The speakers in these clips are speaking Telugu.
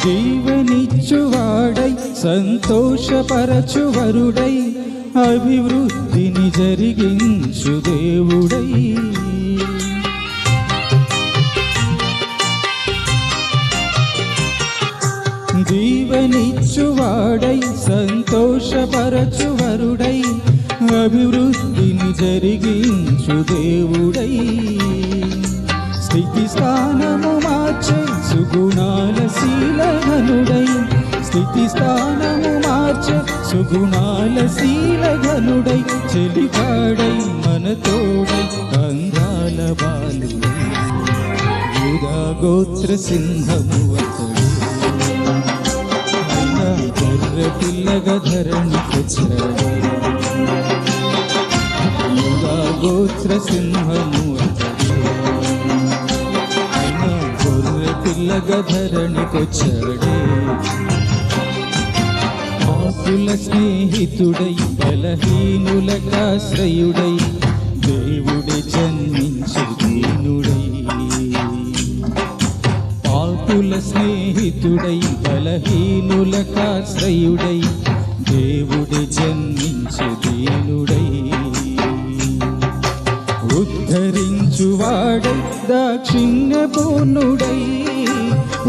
జీవనిచ్చువాడై సంతోషపరచువరుడై అభివృద్ధిని జరిగించు దేవుడై జీవనిచ్చువాడై సంతోషపరచువరుడై అభివృద్ధిని జరిగించు దేవుడై స్థితి స్థానము మార్చే సుగుణాల శీలఘనుడై స్థితి స్థానము మార్చే సుగుణాల శీలఘనుడై చెలికాడై మన తోడై అందాల బాలుడై యూదా గోత్ర సింహము అతడు అయినా గొర్రె పిల్లగా ధరణికొచ్చాడు యూదా గోత్ర సింహము పిల్లగా ధరణికొచ్చాడే పాపుల స్నేహితుడై బలహీనులకాశ్రయుడై దేవుడే జన్మించు దీనుడై పాపుల స్నేహితుడై బలహీనులకాశ్రయుడై దేవుడే జన్మించు దీనుడై ఉద్ధరించువాడై దాక్షిణ్యపూర్ణుడై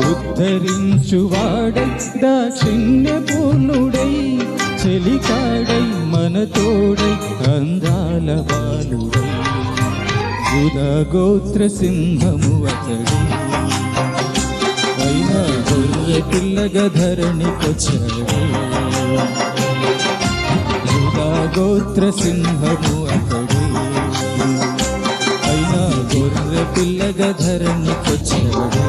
ఉద్ధరించువాడై దాక్షిణ్యపూర్ణుడై చెలికాడై మన తోడై అందాల బాలుడై యూదా గోత్ర సింహము అతడు అయినా గొర్రె పిల్లగా ధరణికొచ్చాడు యూదా గోత్ర సింహము అతడు అయినా గొర్రె పిల్లగా ధరణికొచ్చాడు